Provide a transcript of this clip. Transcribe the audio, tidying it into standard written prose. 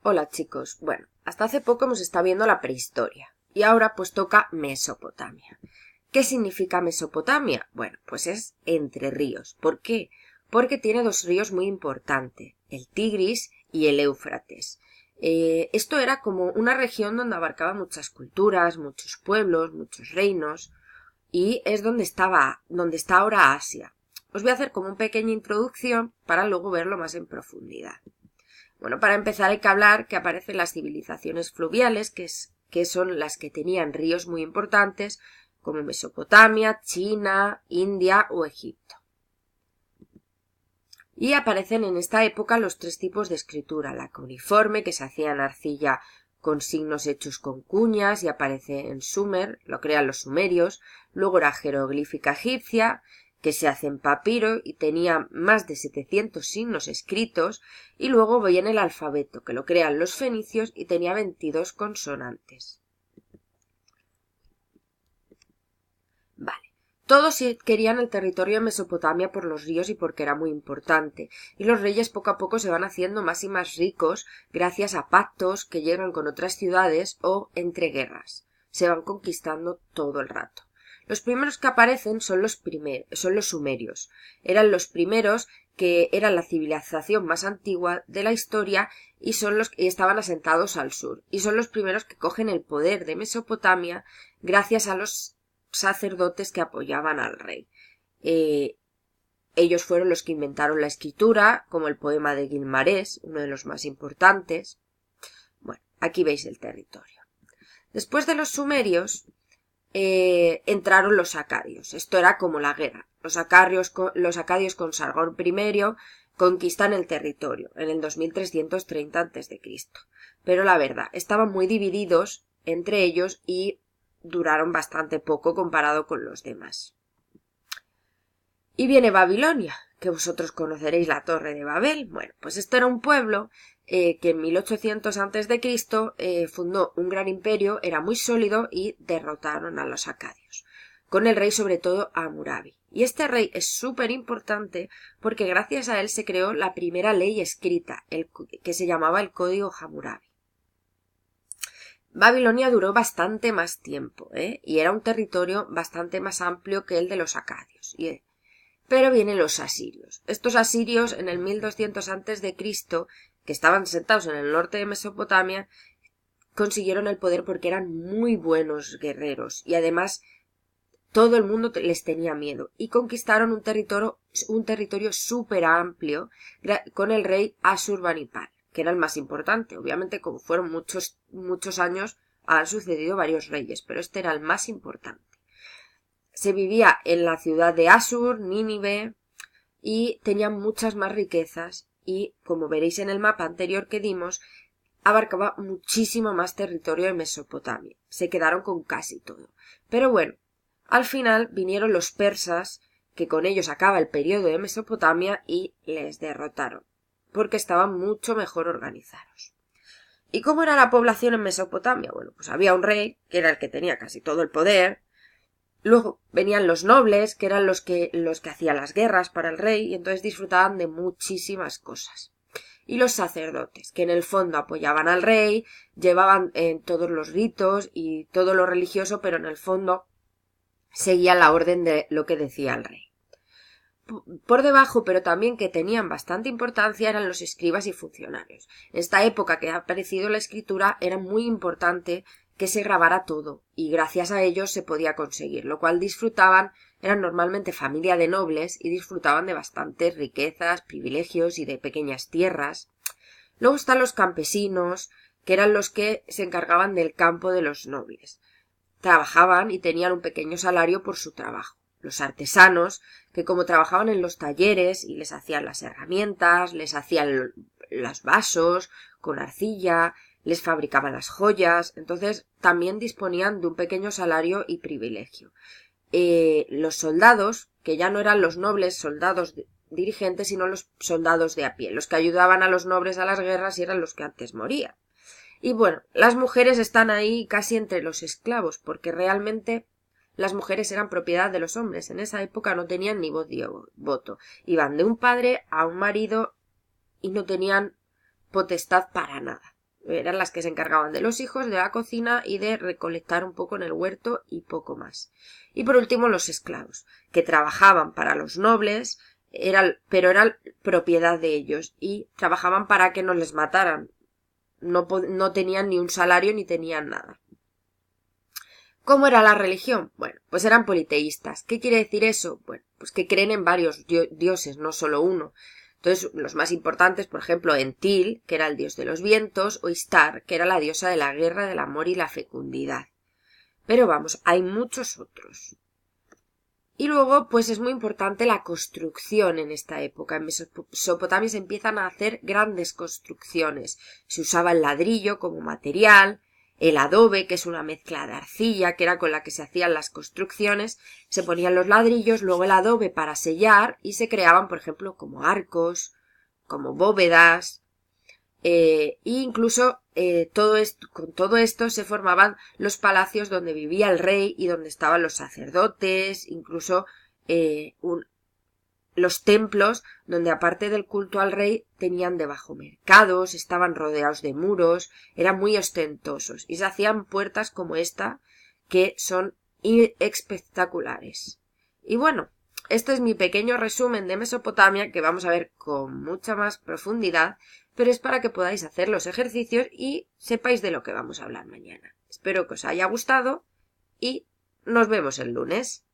Hola chicos, bueno, hasta hace poco hemos estado viendo la prehistoria y ahora pues toca Mesopotamia. ¿Qué significa Mesopotamia? Bueno, pues es entre ríos. ¿Por qué? Porque tiene dos ríos muy importantes, el Tigris y el Éufrates. Esto era como una región donde abarcaba muchas culturas, muchos pueblos, muchos reinos y es donde está ahora Asia. Os voy a hacer como una pequeña introducción para luego verlo más en profundidad. Bueno, para empezar hay que hablar que aparecen las civilizaciones fluviales, que son las que tenían ríos muy importantes, como Mesopotamia, China, India o Egipto. Y aparecen en esta época los tres tipos de escritura, la cuneiforme, que se hacía en arcilla con signos hechos con cuñas y aparece en Sumer, lo crean los sumerios, luego la jeroglífica egipcia, que se hace en papiro y tenía más de 700 signos escritos, y luego viene el alfabeto, que lo crean los fenicios y tenía 22 consonantes. Vale. Todos querían el territorio de Mesopotamia por los ríos y porque era muy importante, y los reyes poco a poco se van haciendo más y más ricos gracias a pactos que llegan con otras ciudades o entre guerras. Se van conquistando todo el rato. Los primeros que aparecen son los sumerios. Eran los primeros que eran la civilización más antigua de la historia y son los que estaban asentados al sur. Y son los primeros que cogen el poder de Mesopotamia gracias a los sacerdotes que apoyaban al rey. Ellos fueron los que inventaron la escritura, como el poema de Gilmarés, uno de los más importantes. Bueno, aquí veis el territorio. Después de los sumerios entraron los acadios. Esto era como la guerra. Los acadios con Sargón I conquistan el territorio en el 2330 a.C. Pero la verdad, estaban muy divididos entre ellos y duraron bastante poco comparado con los demás. Y viene Babilonia, que vosotros conoceréis la Torre de Babel. Bueno, pues esto era un pueblo que en 1800 a.C. Fundó un gran imperio, era muy sólido y derrotaron a los acadios, con el rey sobre todo Hammurabi. Y este rey es súper importante porque gracias a él se creó la primera ley escrita, que se llamaba el Código Hammurabi. Babilonia duró bastante más tiempo, y era un territorio bastante más amplio que el de los acadios. Pero vienen los asirios. Estos asirios en el 1200 a.C., que estaban sentados en el norte de Mesopotamia, consiguieron el poder porque eran muy buenos guerreros y además todo el mundo les tenía miedo y conquistaron un territorio súper amplio con el rey Asurbanipal, que era el más importante. Obviamente, como fueron muchos años, han sucedido varios reyes, pero este era el más importante. Se vivía en la ciudad de Asur, Nínive, y tenían muchas más riquezas y, como veréis en el mapa anterior que dimos, abarcaba muchísimo más territorio de Mesopotamia. Se quedaron con casi todo. Pero bueno, al final vinieron los persas, que con ellos acaba el periodo de Mesopotamia y les derrotaron, porque estaban mucho mejor organizados. ¿Y cómo era la población en Mesopotamia? Bueno, pues había un rey, que era el que tenía casi todo el poder. Luego venían los nobles, que eran los que hacían las guerras para el rey, y entonces disfrutaban de muchísimas cosas. Y los sacerdotes, que en el fondo apoyaban al rey, llevaban todos los ritos y todo lo religioso, pero en el fondo seguían la orden de lo que decía el rey. Por debajo, pero también que tenían bastante importancia, eran los escribas y funcionarios. En esta época que ha aparecido la escritura era muy importante que se grabara todo, y gracias a ellos se podía conseguir, lo cual eran normalmente familia de nobles y disfrutaban de bastantes riquezas, privilegios y de pequeñas tierras. Luego están los campesinos, que eran los que se encargaban del campo de los nobles. Trabajaban y tenían un pequeño salario por su trabajo. Los artesanos, que como trabajaban en los talleres y les hacían las herramientas, les hacían los vasos con arcilla, les fabricaban las joyas, entonces también disponían de un pequeño salario y privilegio. Los soldados, que ya no eran los nobles soldados dirigentes, sino los soldados de a pie, los que ayudaban a los nobles a las guerras y eran los que antes morían. Y bueno, las mujeres están ahí casi entre los esclavos, porque realmente las mujeres eran propiedad de los hombres. En esa época no tenían ni voz ni voto. Iban de un padre a un marido y no tenían potestad para nada. eran las que se encargaban de los hijos, de la cocina y de recolectar un poco en el huerto y poco más. Y por último los esclavos, que trabajaban para los nobles, pero eran propiedad de ellos y trabajaban para que no les mataran. No tenían ni un salario ni tenían nada. ¿Cómo era la religión? Bueno, pues eran politeístas. ¿Qué quiere decir eso? Bueno, pues que creen en varios dioses, no solo uno. Entonces, los más importantes, por ejemplo, Entil, que era el dios de los vientos, o Istar, que era la diosa de la guerra, del amor y la fecundidad. Pero vamos, hay muchos otros. Y luego, pues es muy importante la construcción en esta época. En Mesopotamia se empiezan a hacer grandes construcciones. Se usaba el ladrillo como material, el adobe, que es una mezcla de arcilla, que era con la que se hacían las construcciones, se ponían los ladrillos, luego el adobe para sellar y se creaban, por ejemplo, como arcos, como bóvedas, e incluso con todo esto se formaban los palacios donde vivía el rey y donde estaban los sacerdotes, incluso los templos donde aparte del culto al rey tenían debajo mercados, estaban rodeados de muros, eran muy ostentosos y se hacían puertas como esta que son espectaculares. Y bueno, este es mi pequeño resumen de Mesopotamia que vamos a ver con mucha más profundidad, pero es para que podáis hacer los ejercicios y sepáis de lo que vamos a hablar mañana. Espero que os haya gustado y nos vemos el lunes.